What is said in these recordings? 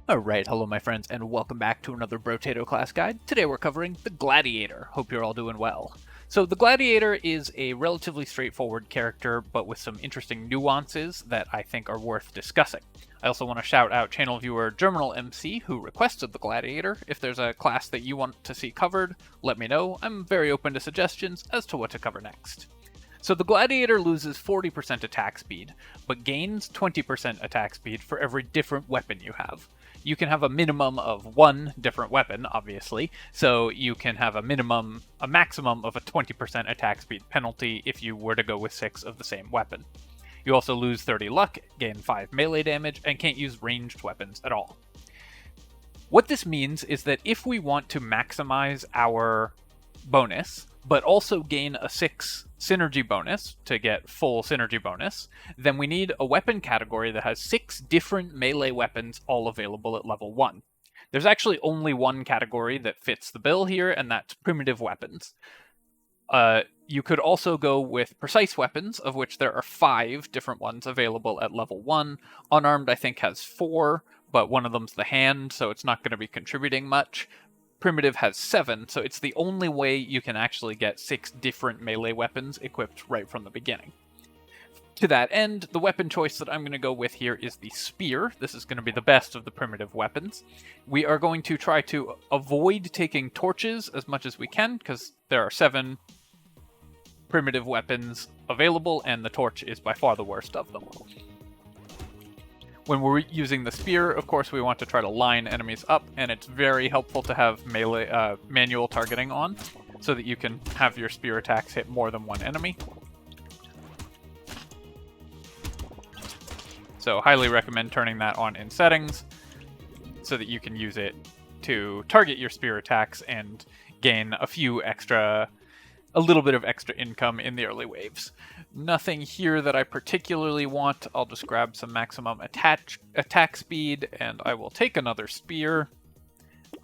Alright, hello my friends, and welcome back to another Brotato class guide. Today we're covering the Gladiator. Hope you're all doing well. So the Gladiator is a relatively straightforward character, but with some interesting nuances that I think are worth discussing. I also want to shout out channel viewer Germinal MC, who requested the Gladiator. If there's a class that you want to see covered, let me know. I'm very open to suggestions as to what to cover next. So the Gladiator loses 40% attack speed, but gains 20% attack speed for every different weapon you have. You can have a minimum of one different weapon, obviously, so you can have a maximum of a 20% attack speed penalty if you were to go with 6 of the same weapon. You also lose 30 luck, gain 5 melee damage, and can't use ranged weapons at all. What this means is that if we want to maximize our bonus, but also gain a 6 synergy bonus to get full synergy bonus, then we need a weapon category that has 6 different melee weapons all available at level 1. There's actually only one category that fits the bill here, and that's primitive weapons. You could also go with precise weapons, of which there are 5 different ones available at level 1. Unarmed, I think, has 4, but one of them's the hand, so it's not going to be contributing much. Primitive has 7, so it's the only way you can actually get 6 different melee weapons equipped right from the beginning. To that end, the weapon choice that I'm going to go with here is the spear. This is going to be the best of the primitive weapons. We are going to try to avoid taking torches as much as we can, because there are 7 primitive weapons available, and the torch is by far the worst of them. When we're using the spear, of course, we want to try to line enemies up, and it's very helpful to have manual targeting on, so that you can have your spear attacks hit more than one enemy. So highly recommend turning that on in settings, so that you can use it to target your spear attacks and gain a little bit of extra income in the early waves. Nothing here that I particularly want. I'll just grab some maximum attack speed, and I will take another spear.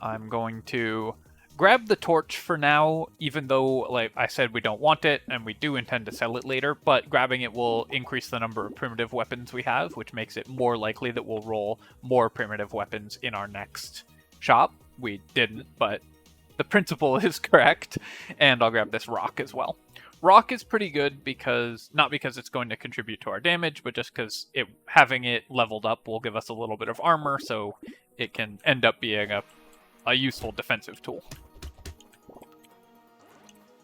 I'm going to grab the torch for now, even though, like I said, we don't want it, and we do intend to sell it later, but grabbing it will increase the number of primitive weapons we have, which makes it more likely that we'll roll more primitive weapons in our next shop. We didn't, but the principle is correct, and I'll grab this rock as well. Rock is pretty good because, not because it's going to contribute to our damage, but just because having it leveled up will give us a little bit of armor, so it can end up being a useful defensive tool.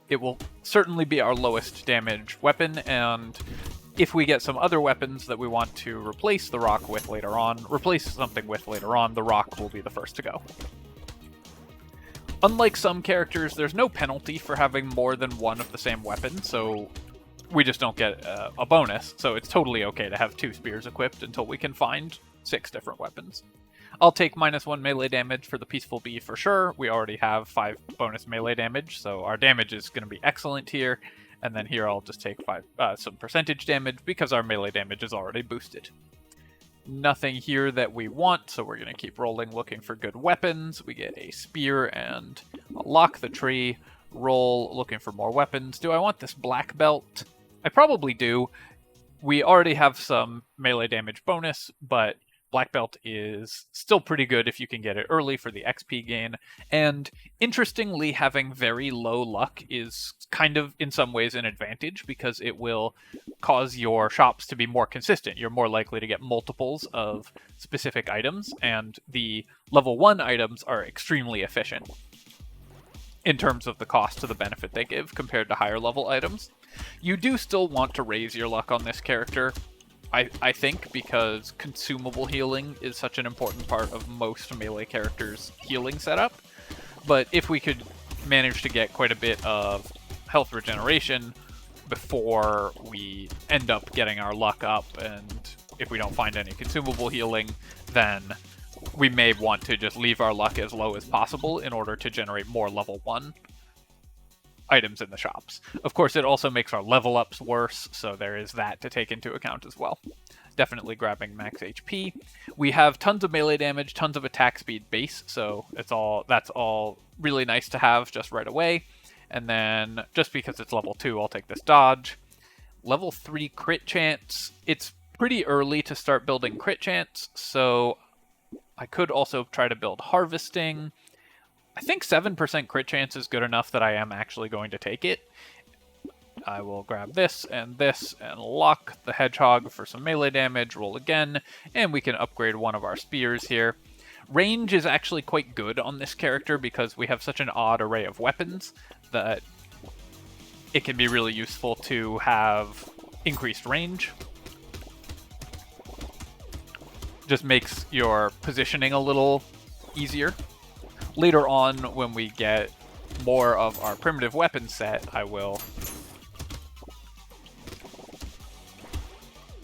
It will certainly be our lowest damage weapon, and if we get some other weapons that we want to replace the rock with later on, the rock will be the first to go. Unlike some characters, there's no penalty for having more than one of the same weapon, so we just don't get a bonus, so it's totally okay to have 2 spears equipped until we can find 6 different weapons. I'll take -1 melee damage for the Peaceful Bee for sure. We already have 5 bonus melee damage, so our damage is going to be excellent here, and then here I'll just take some percentage damage because our melee damage is already boosted. Nothing here that we want, so we're going to keep rolling looking for good weapons. We get a spear and I'll lock the tree, roll looking for more weapons. Do I want this black belt? I probably do. We already have some melee damage bonus, but black belt is still pretty good if you can get it early for the XP gain. And interestingly, having very low luck is kind of in some ways an advantage because it will cause your shops to be more consistent. You're more likely to get multiples of specific items, and the level 1 items are extremely efficient in terms of the cost to the benefit they give compared to higher level items. You do still want to raise your luck on this character, I think, because consumable healing is such an important part of most melee characters' healing setup. But if we could manage to get quite a bit of health regeneration before we end up getting our luck up, and if we don't find any consumable healing, then we may want to just leave our luck as low as possible in order to generate more level 1 items in the shops. Of course, it also makes our level ups worse, so there is that to take into account as well. Definitely grabbing max HP. We have tons of melee damage, tons of attack speed base, so that's all really nice to have just right away. And then, just because it's level 2, I'll take this dodge. Level 3 crit chance. It's pretty early to start building crit chance, so I could also try to build harvesting. I think 7% crit chance is good enough that I am actually going to take it. I will grab this and lock the hedgehog for some melee damage, roll again, and we can upgrade one of our spears here. Range is actually quite good on this character because we have such an odd array of weapons that it can be really useful to have increased range. Just makes your positioning a little easier. Later on, when we get more of our primitive weapon set, I will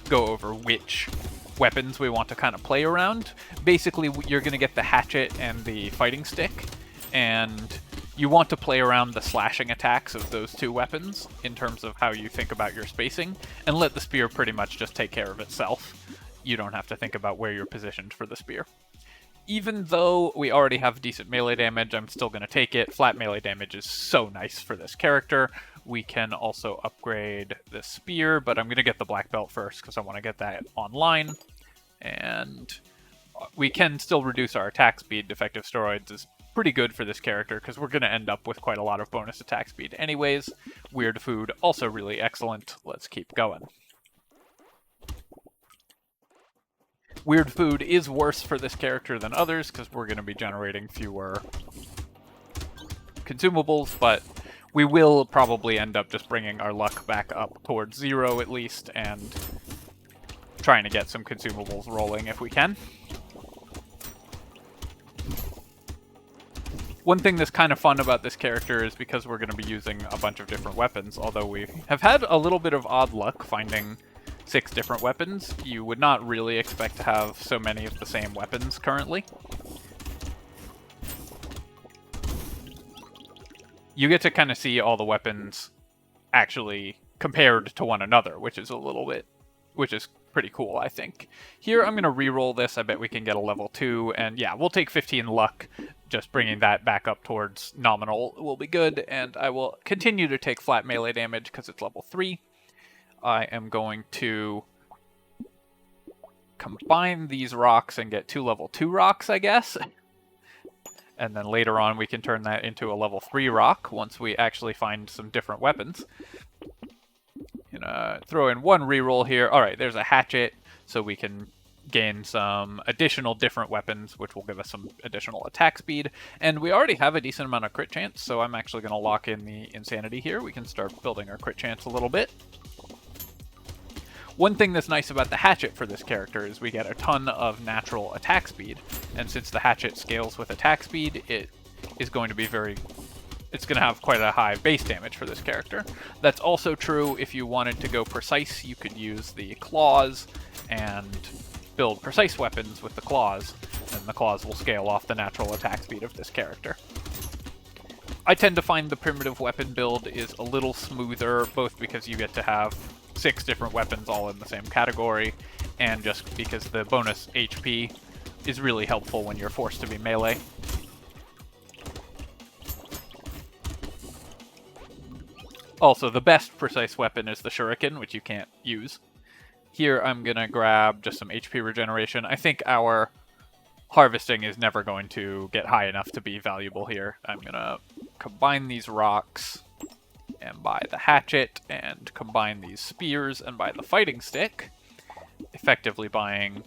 go over which weapons we want to kind of play around. Basically, you're going to get the hatchet and the fighting stick, and you want to play around the slashing attacks of those two weapons in terms of how you think about your spacing, and let the spear pretty much just take care of itself. You don't have to think about where you're positioned for the spear. Even though we already have decent melee damage, I'm still going to take it. Flat melee damage is so nice for this character. We can also upgrade the spear, but I'm going to get the black belt first because I want to get that online. And we can still reduce our attack speed. Defective steroids is pretty good for this character because we're going to end up with quite a lot of bonus attack speed anyways. Weird food, also really excellent. Let's keep going. Weird food is worse for this character than others because we're going to be generating fewer consumables, but we will probably end up just bringing our luck back up towards 0 at least and trying to get some consumables rolling if we can. One thing that's kind of fun about this character is because we're going to be using a bunch of different weapons, although we have had a little bit of odd luck finding 6 different weapons. You would not really expect to have so many of the same weapons currently. You get to kind of see all the weapons actually compared to one another, which is pretty cool, I think. Here, I'm going to re-roll this. I bet we can get a level 2, and yeah, we'll take 15 luck. Just bringing that back up towards nominal will be good, and I will continue to take flat melee damage because it's level 3. I am going to combine these rocks and get 2 level 2 rocks, I guess. And then later on we can turn that into a level 3 rock once we actually find some different weapons. Throw in 1 reroll here. Alright, there's a hatchet, so we can gain some additional different weapons, which will give us some additional attack speed. And we already have a decent amount of crit chance, so I'm actually going to lock in the insanity here. We can start building our crit chance a little bit. One thing that's nice about the hatchet for this character is we get a ton of natural attack speed, and since the hatchet scales with attack speed, it is going to be it's going to have quite a high base damage for this character. That's also true if you wanted to go precise. You could use the claws and build precise weapons with the claws, and the claws will scale off the natural attack speed of this character. I tend to find the primitive weapon build is a little smoother, both because you get to have 6 different weapons all in the same category, and just because the bonus HP is really helpful when you're forced to be melee. Also, the best precise weapon is the shuriken, which you can't use. Here I'm going to grab just some HP regeneration. I think our harvesting is never going to get high enough to be valuable here. I'm going to combine these rocks and buy the hatchet, and combine these spears and buy the fighting stick, effectively buying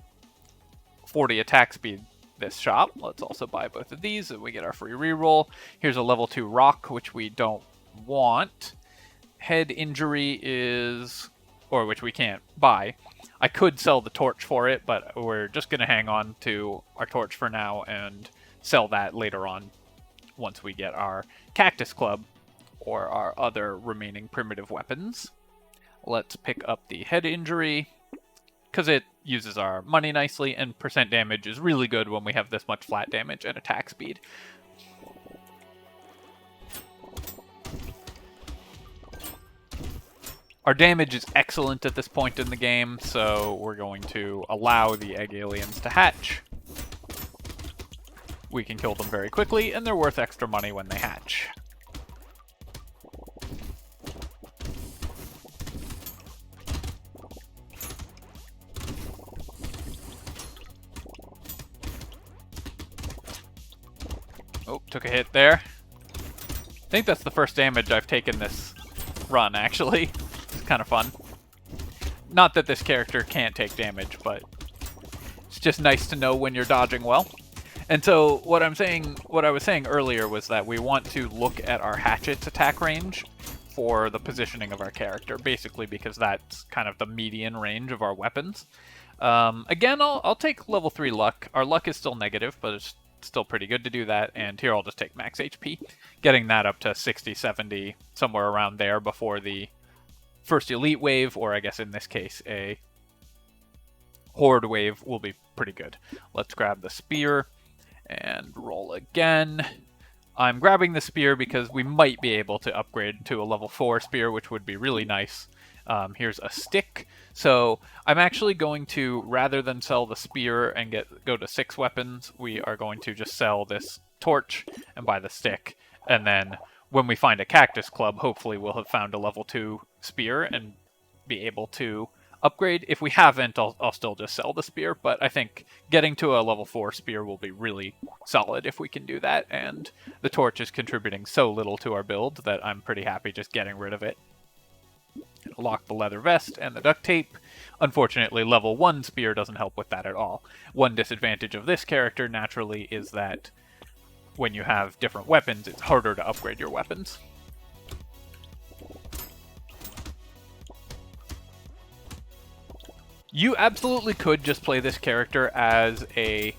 40 attack speed this shop. Let's also buy both of these, and we get our free reroll. Here's a level 2 rock, which we don't want. Head injury is... or which we can't buy. I could sell the torch for it, but we're just going to hang on to our torch for now and sell that later on once we get our cactus club or our other remaining primitive weapons. Let's pick up the head injury because it uses our money nicely, and percent damage is really good when we have this much flat damage and attack speed. Our damage is excellent at this point in the game, so we're going to allow the egg aliens to hatch. We can kill them very quickly, and they're worth extra money when they hatch. Oh, took a hit there. I think that's the first damage I've taken this run, actually. It's kind of fun. Not that this character can't take damage, but it's just nice to know when you're dodging well. And so what I was saying earlier was that we want to look at our hatchet's attack range for the positioning of our character, basically because that's kind of the median range of our weapons. Again, I'll take level 3 luck. Our luck is still negative, but it's still pretty good to do that. And here I'll just take max HP, getting that up to 60, 70, somewhere around there before the first elite wave, or I guess in this case a horde wave will be pretty good. Let's grab the spear and roll again. I'm grabbing the spear because we might be able to upgrade to a level 4 spear, which would be really nice. Here's a stick. So I'm actually going to, rather than sell the spear and go to 6 weapons, we are going to just sell this torch and buy the stick. And then when we find a cactus club, hopefully we'll have found a level 2 spear and be able to upgrade. If we haven't, I'll still just sell the spear, but I think getting to a level 4 spear will be really solid if we can do that, and the torch is contributing so little to our build that I'm pretty happy just getting rid of it. Lock the leather vest and the duct tape. Unfortunately, level 1 spear doesn't help with that at all. One disadvantage of this character, naturally, is that when you have different weapons, it's harder to upgrade your weapons. You absolutely could just play this character as a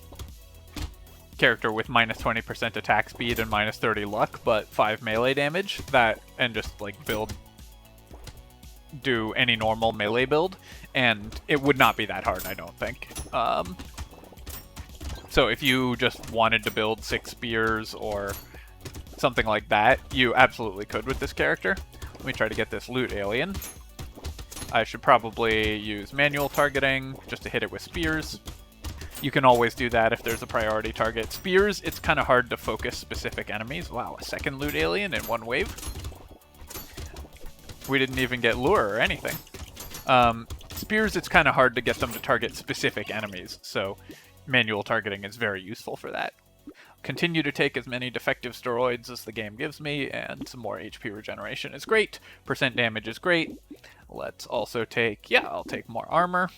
character with minus 20% attack speed and minus 30 luck, but 5 melee damage, and just like do any normal melee build, and it would not be that hard, I don't think. So if you just wanted to build 6 spears or something like that, you absolutely could with this character. Let me try to get this loot alien. I should probably use manual targeting just to hit it with spears. You can always do that if there's a priority target. Spears, it's kind of hard to focus specific enemies. Wow, a second loot alien in one wave. We didn't even get lure or anything. Spears, it's kind of hard to get them to target specific enemies, so manual targeting is very useful for that. Continue to take as many defective steroids as the game gives me, and some more HP regeneration is great. Percent damage is great. Let's also take, I'll take more armor.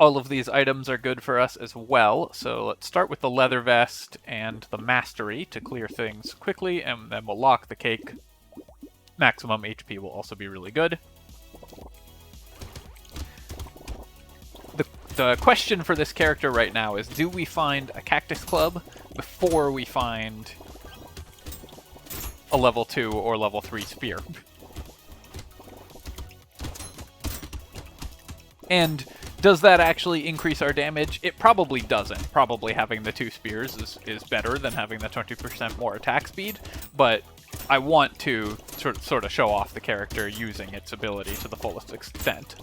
All of these items are good for us as well, so let's start with the leather vest and the mastery to clear things quickly, and then we'll lock the cake. Maximum HP will also be really good. The question for this character right now is, do we find a cactus club before we find a level 2 or level 3 spear? And does that actually increase our damage? It probably doesn't. Probably having the 2 spears is better than having the 20% more attack speed, but I want to sort of show off the character using its ability to the fullest extent.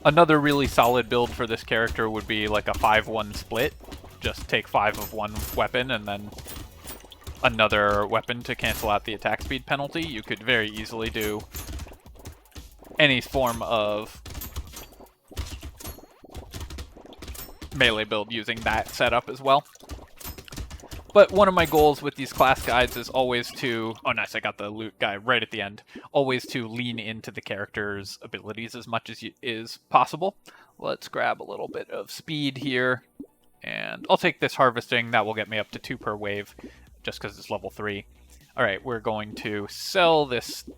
Another really solid build for this character would be like a 5-1 split. Just take 5 of one weapon and then another weapon to cancel out the attack speed penalty. You could very easily do any form of melee build using that setup as well. But one of my goals with these class guides is always to... Oh, nice, I got the loot guy right at the end. Always to lean into the character's abilities as much as is possible. Let's grab a little bit of speed here. And I'll take this harvesting. That will get me up to 2 per wave, just because it's level 3. Alright, we're going to sell this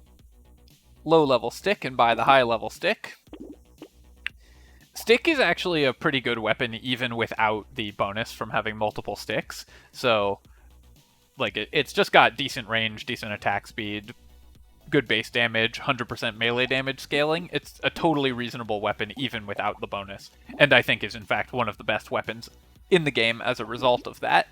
low-level stick and buy the high-level stick. Stick is actually a pretty good weapon even without the bonus from having multiple sticks. So, like, it's just got decent range, decent attack speed, good base damage, 100% melee damage scaling. It's a totally reasonable weapon even without the bonus. And I think is, in fact, one of the best weapons in the game as a result of that.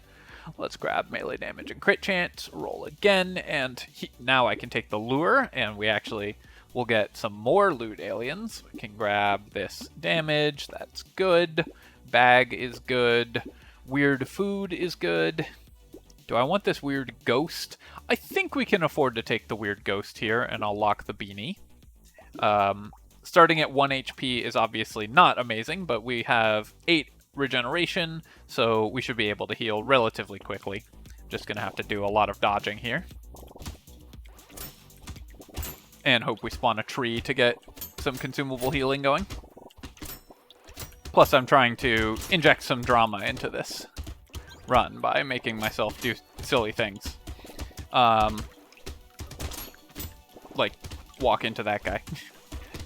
Let's grab melee damage and crit chance, roll again, and now I can take the lure, and we actually... We'll get some more loot aliens. We can grab this damage. That's good. Bag is good. Weird food is good. Do I want this weird ghost? I think we can afford to take the weird ghost here, and I'll lock the beanie. Starting at 1 HP is obviously not amazing, but we have 8 regeneration, so we should be able to heal relatively quickly. Just gonna have to do a lot of dodging here. And hope we spawn a tree to get some consumable healing going. Plus, I'm trying to inject some drama into this run by making myself do silly things. Like, walk into that guy.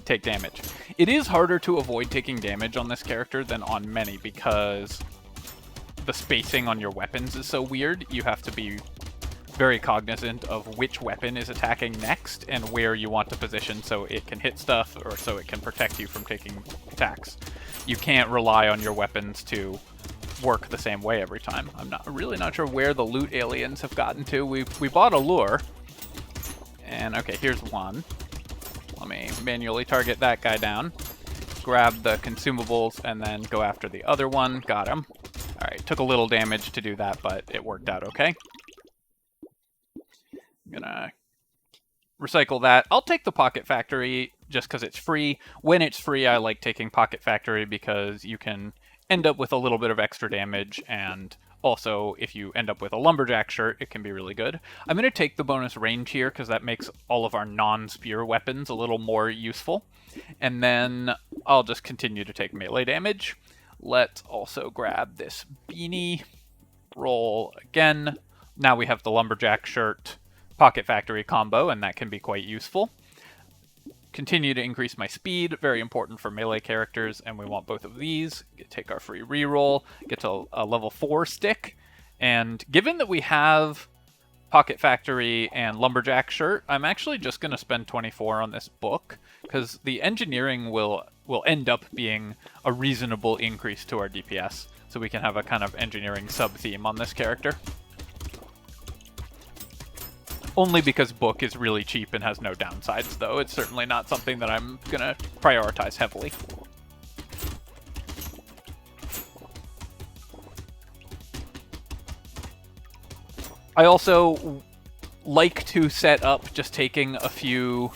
Take damage. It is harder to avoid taking damage on this character than on many because the spacing on your weapons is so weird. You have to be very cognizant of which weapon is attacking next and where you want to position so it can hit stuff or so it can protect you from taking attacks. You can't rely on your weapons to work the same way every time. I'm really not sure where the loot aliens have gotten to. We bought a lure. And okay, here's one. Let me manually target that guy down. Grab the consumables and then go after the other one. Got him. Alright, took a little damage to do that, but it worked out okay. I'm gonna recycle that. I'll take the Pocket Factory just because it's free. When it's free, I like taking Pocket Factory because you can end up with a little bit of extra damage, and also if you end up with a Lumberjack shirt, it can be really good. I'm going to take the bonus range here because that makes all of our non-spear weapons a little more useful. And then I'll just continue to take melee damage. Let's also grab this beanie. Roll again. Now we have the Lumberjack shirt Pocket Factory combo, and that can be quite useful. Continue to increase my speed, very important for melee characters, and we want both of these. Take our free reroll, get to a level 4 stick, and given that we have Pocket Factory and Lumberjack shirt, I'm actually just going to spend 24 on this book, because the engineering will end up being a reasonable increase to our DPS, so we can have a kind of engineering sub-theme on this character. Only because book is really cheap and has no downsides, though. It's certainly not something that I'm going to prioritize heavily. I also like to set up just taking a few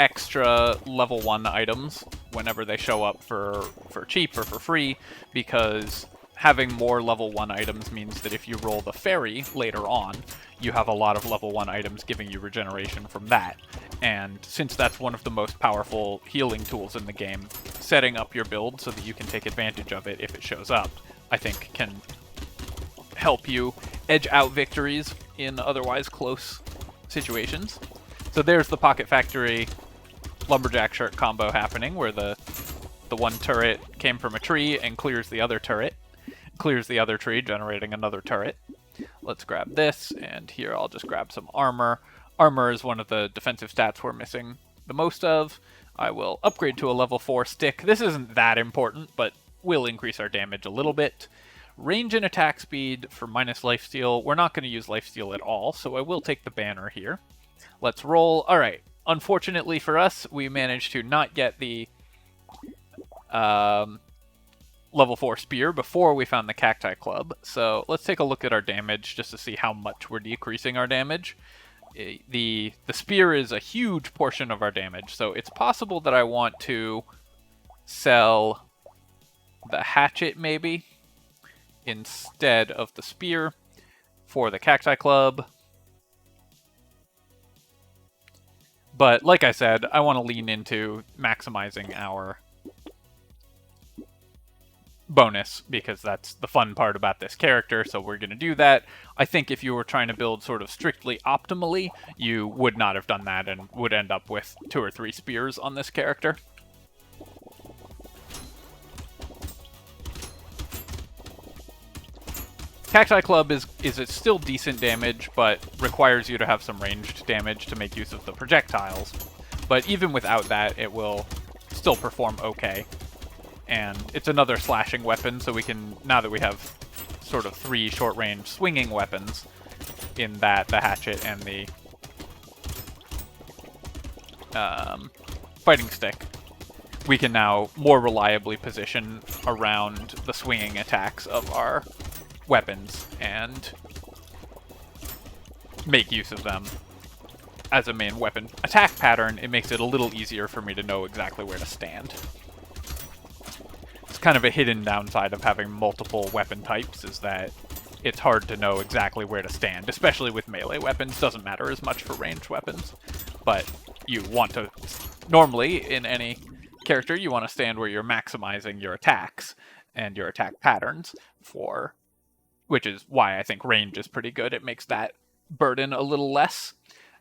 extra level 1 items whenever they show up for cheap or for free, because having more level 1 items means that if you roll the fairy later on, you have a lot of level 1 items giving you regeneration from that. And since that's one of the most powerful healing tools in the game, setting up your build so that you can take advantage of it if it shows up, I think can help you edge out victories in otherwise close situations. So there's the Pocket Factory Lumberjack shirt combo happening, where the one turret came from a tree and clears the other turret. Clears the other tree, generating another turret. Let's grab this, and here I'll just grab some armor. Armor is one of the defensive stats we're missing the most of. I will upgrade to a level 4 stick. This isn't that important, but will increase our damage a little bit. Range and attack speed for minus lifesteal. We're not going to use lifesteal at all, so I will take the banner here. Let's roll. Alright, unfortunately for us, we managed to not get the level 4 spear before we found the Cacti Club. So let's take a look at our damage just to see how much we're decreasing our damage. The spear is a huge portion of our damage, so it's possible that I want to sell the hatchet maybe instead of the spear for the Cacti Club. But like I said, I want to lean into maximizing our bonus, because that's the fun part about this character, so we're going to do that. I think if you were trying to build sort of strictly optimally, you would not have done that and would end up with 2 or 3 spears on this character. Cacti Club is still decent damage, but requires you to have some ranged damage to make use of the projectiles. But even without that, it will still perform okay. And it's another slashing weapon, so we can, now that we have sort of 3 short-range swinging weapons in that, the hatchet and the fighting stick, we can now more reliably position around the swinging attacks of our weapons and make use of them as a main weapon attack pattern, it makes it a little easier for me to know exactly where to stand. It's kind of a hidden downside of having multiple weapon types, is that it's hard to know exactly where to stand, especially with melee weapons. Doesn't matter as much for ranged weapons, but you want to, normally in any character, you want to stand where you're maximizing your attacks and your attack patterns for, which is why I think range is pretty good. It makes that burden a little less.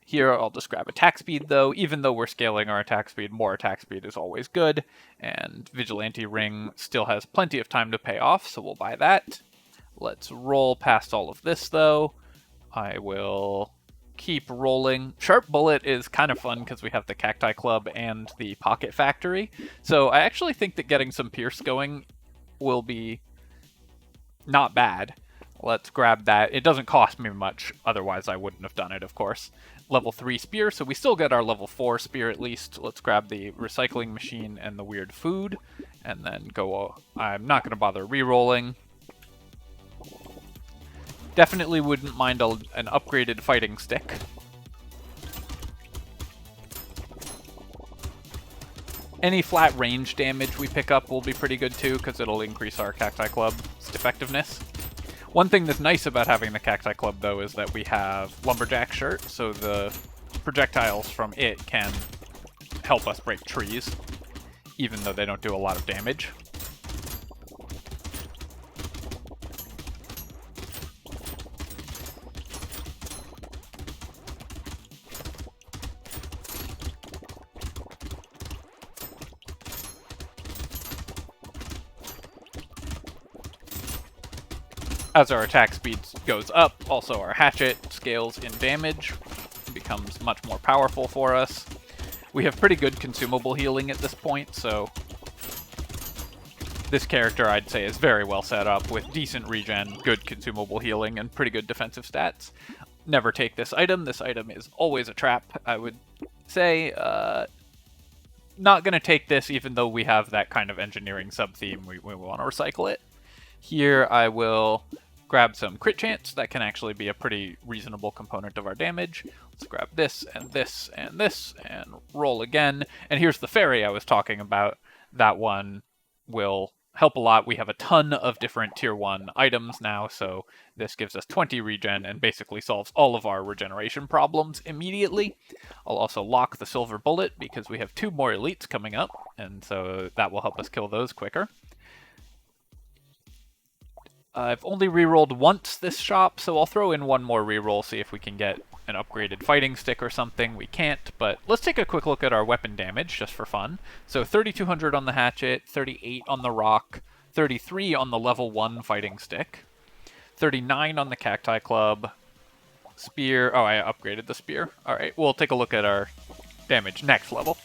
Here, I'll just grab attack speed, though. Even though we're scaling our attack speed, more attack speed is always good. And Vigilante Ring still has plenty of time to pay off, so we'll buy that. Let's roll past all of this, though. I will keep rolling. Sharp Bullet is kind of fun because we have the Cacti Club and the Pocket Factory. So I actually think that getting some Pierce going will be not bad. Let's grab that. It doesn't cost me much, otherwise I wouldn't have done it, of course. Level 3 spear, so we still get our level 4 spear at least. Let's grab the recycling machine and the weird food, and then go. I'm not going to bother re-rolling. Definitely wouldn't mind an upgraded fighting stick. Any flat range damage we pick up will be pretty good too, because it'll increase our Cacti Club's effectiveness. One thing that's nice about having the Cacti Club, though, is that we have Lumberjack Shirt, so the projectiles from it can help us break trees, even though they don't do a lot of damage. As our attack speed goes up, also our hatchet scales in damage, becomes much more powerful for us. We have pretty good consumable healing at this point, so this character, I'd say, is very well set up with decent regen, good consumable healing, and pretty good defensive stats. Never take this item. This item is always a trap, I would say. Not going to take this, even though we have that kind of engineering sub-theme. We want to recycle it. Here I will grab some crit chance. That can actually be a pretty reasonable component of our damage. Let's grab this and this and this and roll again. And here's the fairy I was talking about. That one will help a lot. We have a ton of different tier 1 items now, so this gives us 20 regen and basically solves all of our regeneration problems immediately. I'll also lock the silver bullet because we have 2 more elites coming up, and so that will help us kill those quicker. I've only rerolled once this shop, so I'll throw in one more reroll, see if we can get an upgraded fighting stick or something. We can't, but let's take a quick look at our weapon damage, just for fun. So 3,200 on the hatchet, 38 on the rock, 33 on the level 1 fighting stick, 39 on the Cacti Club, spear. Oh, I upgraded the spear. Alright, we'll take a look at our damage next level.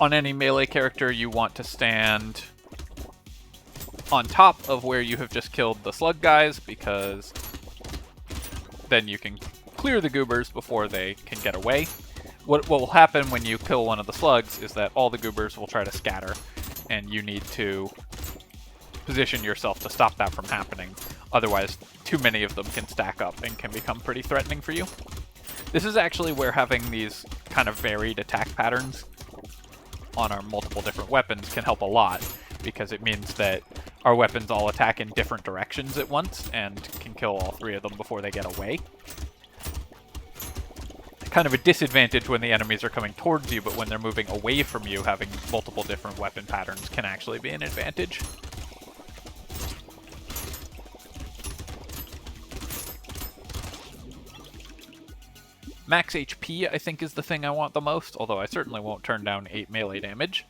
On any melee character, you want to stand on top of where you have just killed the slug guys, because then you can clear the goobers before they can get away. What will happen when you kill one of the slugs is that all the goobers will try to scatter, and you need to position yourself to stop that from happening. Otherwise, too many of them can stack up and can become pretty threatening for you. This is actually where having these kind of varied attack patterns on our multiple different weapons can help a lot, because it means that our weapons all attack in different directions at once and can kill all 3 of them before they get away. Kind of a disadvantage when the enemies are coming towards you, but when they're moving away from you, having multiple different weapon patterns can actually be an advantage. Max HP, I think, is the thing I want the most, although I certainly won't turn down 8 melee damage.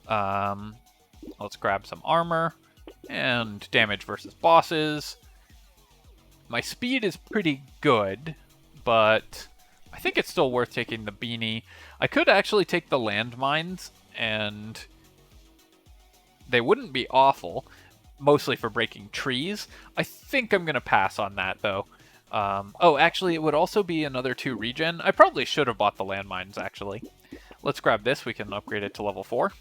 Let's grab some armor and damage versus bosses. My speed is pretty good, but I think it's still worth taking the beanie. I could actually take the landmines, and they wouldn't be awful, mostly for breaking trees. I think I'm going to pass on that, though. Oh, actually, it would also be another 2 regen. I probably should have bought the landmines, actually. Let's grab this. We can upgrade it to level 4.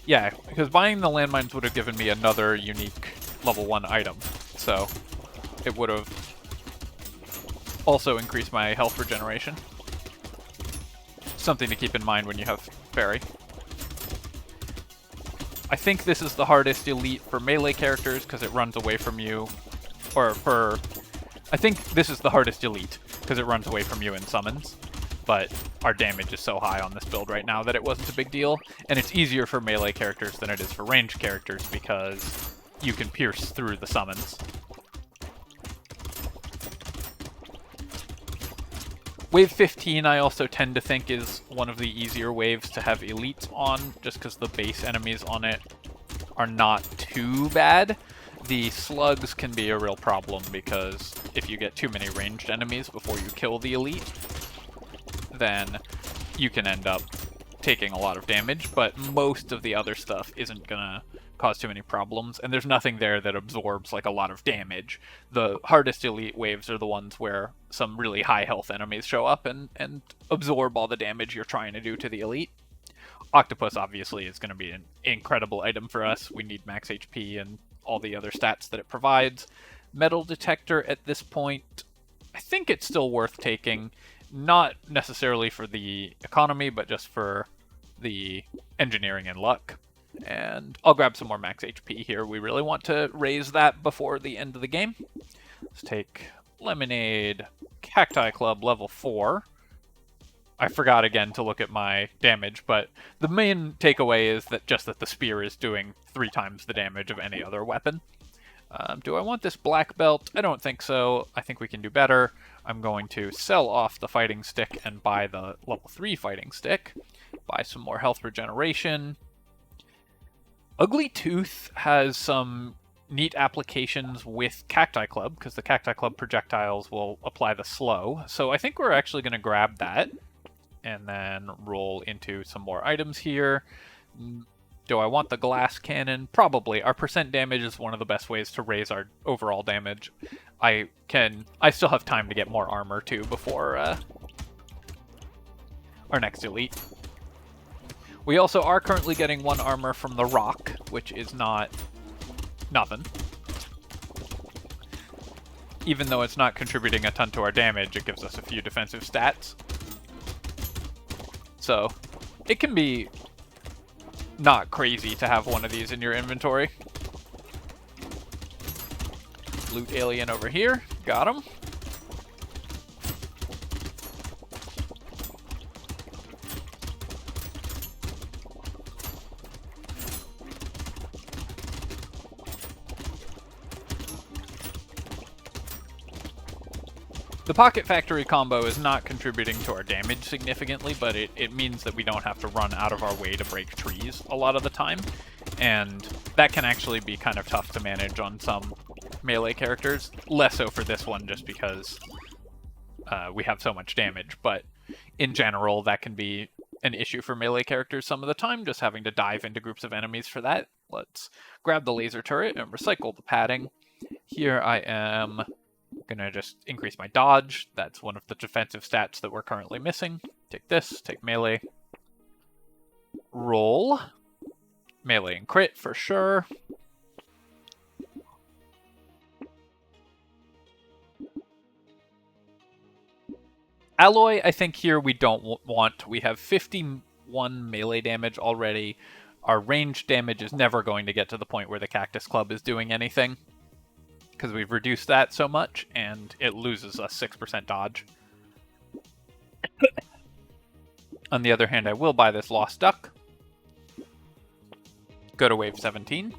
Yeah, because buying the landmines would have given me another unique level 1 item. So it would have also increased my health regeneration. Something to keep in mind when you have Fairy. I think this is the hardest elite for melee characters because it runs away from you. I think this is the hardest elite because it runs away from you in summons. But our damage is so high on this build right now that it wasn't a big deal. And it's easier for melee characters than it is for ranged characters because you can pierce through the summons. Wave 15 I also tend to think is one of the easier waves to have elites on, just because the base enemies on it are not too bad. The slugs can be a real problem because if you get too many ranged enemies before you kill the elite, then you can end up taking a lot of damage, but most of the other stuff isn't gonna cause too many problems, and there's nothing there that absorbs like a lot of damage. The hardest elite waves are the ones where some really high health enemies show up and absorb all the damage you're trying to do to the elite. Octopus obviously is going to be an incredible item for us. We need max HP and all the other stats that it provides. Metal detector at this point, I think it's still worth taking, not necessarily for the economy, but just for the engineering and luck. And I'll grab some more max HP here. We really want to raise that before the end of the game. Let's take Lemonade, Cacti Club, level 4. I forgot again to look at my damage, but the main takeaway is that the spear is doing 3 times the damage of any other weapon. Do I want this black belt? I don't think so. I think we can do better. I'm going to sell off the fighting stick and buy the level 3 fighting stick. Buy some more health regeneration. Ugly Tooth has some neat applications with Cacti Club, because the Cacti Club projectiles will apply the slow. So I think we're actually going to grab that and then roll into some more items here. Do I want the glass cannon? Probably. Our percent damage is one of the best ways to raise our overall damage. I still have time to get more armor too before our next elite. We also are currently getting 1 armor from the rock, which is nothing. Even though it's not contributing a ton to our damage, it gives us a few defensive stats. So, it can be not crazy to have one of these in your inventory. Loot alien over here. Got him. The Pocket Factory combo is not contributing to our damage significantly, but it means that we don't have to run out of our way to break trees a lot of the time, and that can actually be kind of tough to manage on some melee characters. Less so for this one, just because we have so much damage, but in general, that can be an issue for melee characters some of the time, just having to dive into groups of enemies for that. Let's grab the laser turret and recycle the padding. Here I am gonna just increase my dodge. That's one of the defensive stats that we're currently missing. Take this, take melee. Roll. Melee and crit for sure. Alloy, I think here we don't want. We have 51 melee damage already. Our range damage is never going to get to the point where the Cactus Club is doing anything, because we've reduced that so much, and it loses us 6% dodge. On the other hand, I will buy this Lost Duck. Go to wave 17.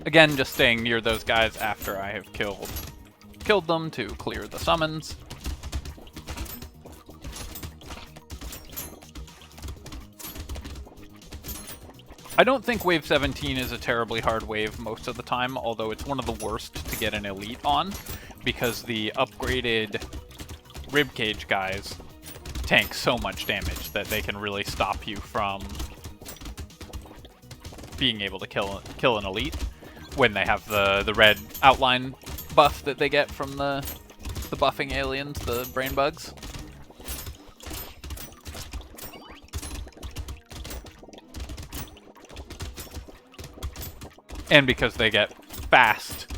Again, just staying near those guys after I have killed them to clear the summons. I don't think wave 17 is a terribly hard wave most of the time, although it's one of the worst to get an elite on, because the upgraded ribcage guys tank so much damage that they can really stop you from being able to kill an elite when they have the red outline buff that they get from the buffing aliens, the brain bugs. And because they get fast,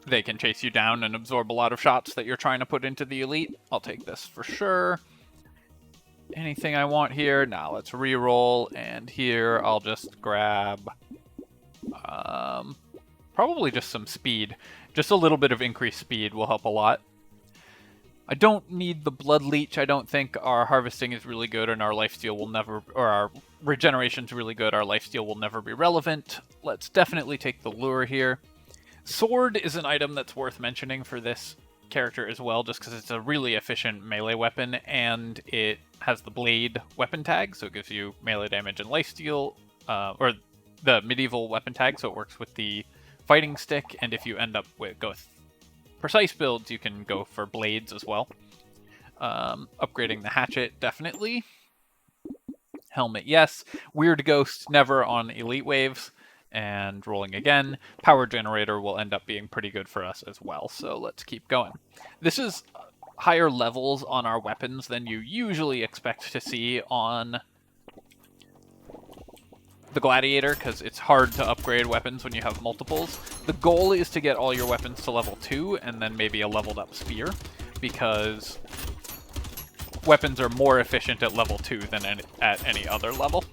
they can chase you down and absorb a lot of shots that you're trying to put into the elite. I'll take this for sure. Anything I want here? Now let's re-roll, and here I'll just grab probably just some speed. Just a little bit of increased speed will help a lot. I don't need the Blood Leech. I don't think our harvesting is really good, and our lifesteal will never, or our regeneration's really good. Our lifesteal will never be relevant. Let's definitely take the lure here. Sword is an item that's worth mentioning for this character as well, just because it's a really efficient melee weapon, and it has the blade weapon tag, so it gives you melee damage and lifesteal, or the medieval weapon tag, so it works with the fighting stick, and if you end up with precise builds, you can go for blades as well. Upgrading the hatchet, definitely. Helmet, yes. Weird Ghost, never on elite waves. And rolling again. Power Generator will end up being pretty good for us as well, so let's keep going. This is higher levels on our weapons than you usually expect to see on the Gladiator, because it's hard to upgrade weapons when you have multiples. The goal is to get all your weapons to level 2, and then maybe a leveled up spear, because weapons are more efficient at level 2 than at any other level.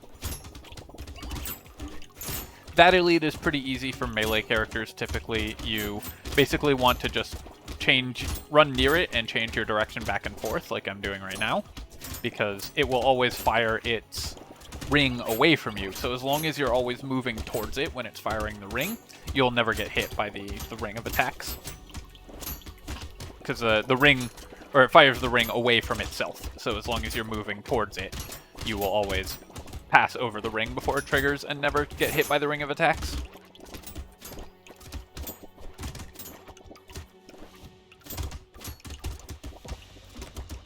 That elite is pretty easy for melee characters. Typically, you basically want to just run near it and change your direction back and forth, like I'm doing right now, because it will always fire its ring away from you. So as long as you're always moving towards it when it's firing the ring, you'll never get hit by the ring of attacks. Because the ring, or it fires the ring away from itself. So as long as you're moving towards it, you will always pass over the ring before it triggers and never get hit by the ring of attacks.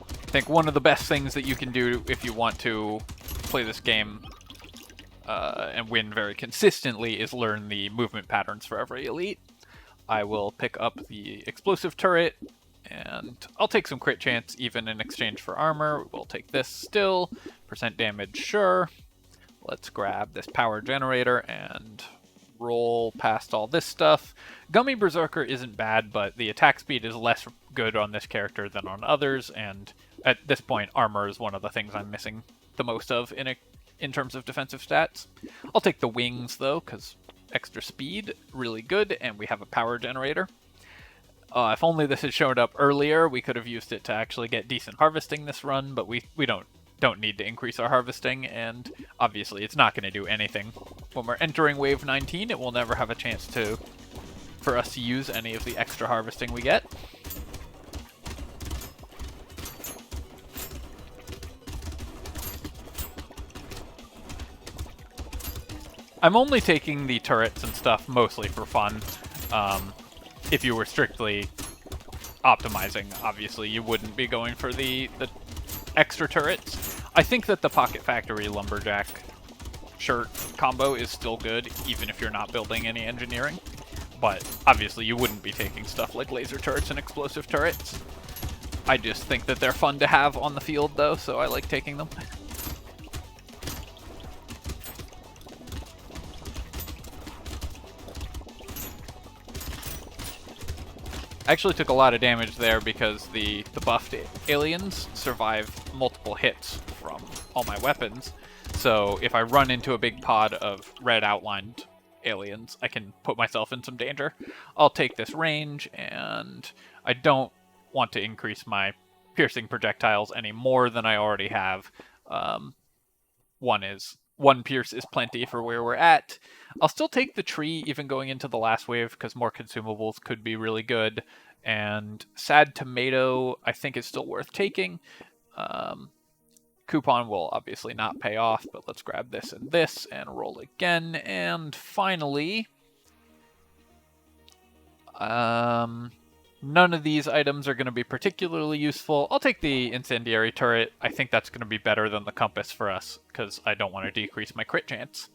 I think one of the best things that you can do if you want to play this game and win very consistently is learn the movement patterns for every elite. I will pick up the explosive turret, and I'll take some crit chance even in exchange for armor. We'll take this still. Percent damage, sure. Let's grab this power generator and roll past all this stuff. Gummy Berserker isn't bad, but the attack speed is less good on this character than on others, and at this point, armor is one of the things I'm missing the most of in terms of defensive stats. I'll take the wings, though, because extra speed, really good, and we have a power generator. If only this had showed up earlier, we could have used it to actually get decent harvesting this run, but we don't need to increase our harvesting, and obviously it's not going to do anything. When we're entering wave 19, it will never have a chance for us to use any of the extra harvesting we get. I'm only taking the turrets and stuff mostly for fun. If you were strictly optimizing, obviously you wouldn't be going for the extra turrets. I think that the Pocket Factory Lumberjack shirt combo is still good, even if you're not building any engineering. But obviously you wouldn't be taking stuff like laser turrets and explosive turrets. I just think that they're fun to have on the field, though, so I like taking them. I actually took a lot of damage there because the buffed aliens survive multiple hits from all my weapons. So if I run into a big pod of red outlined aliens, I can put myself in some danger. I'll take this range, and I don't want to increase my piercing projectiles any more than I already have. One pierce is plenty for where we're at. I'll still take the tree even going into the last wave because more consumables could be really good. And Sad Tomato, I think, is still worth taking. Coupon will obviously not pay off, but let's grab this and roll again. And finally, none of these items are going to be particularly useful. I'll take the Incendiary Turret. I think that's going to be better than the Compass for us, because I don't want to decrease my crit chance.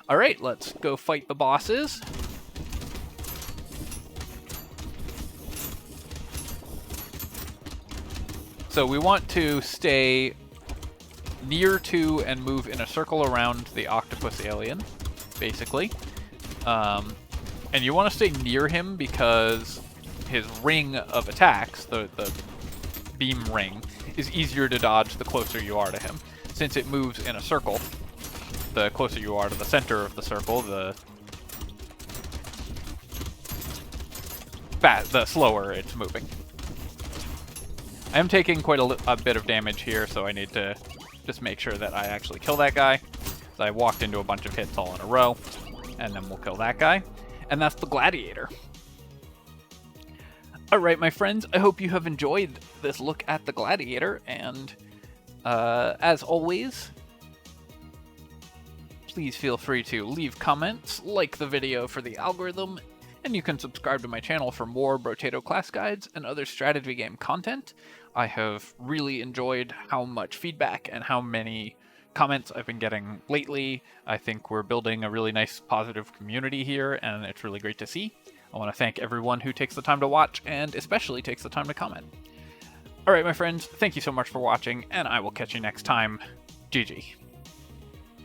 Alright, let's go fight the bosses. So we want to stay near to and move in a circle around the octopus alien, basically. And you want to stay near him because his ring of attacks, the beam ring, is easier to dodge the closer you are to him. Since it moves in a circle, the closer you are to the center of the circle, the slower it's moving. I am taking quite a bit of damage here, so I need to just make sure that I actually kill that guy. So I walked into a bunch of hits all in a row, and then we'll kill that guy. And that's the Gladiator. Alright, my friends, I hope you have enjoyed this look at the Gladiator, and as always, please feel free to leave comments, like the video for the algorithm, and you can subscribe to my channel for more Brotato class guides and other strategy game content. I have really enjoyed how much feedback and how many comments I've been getting lately. I think we're building a really nice positive community here, and it's really great to see. I want to thank everyone who takes the time to watch, and especially takes the time to comment. Alright, my friends, thank you so much for watching, and I will catch you next time. GG.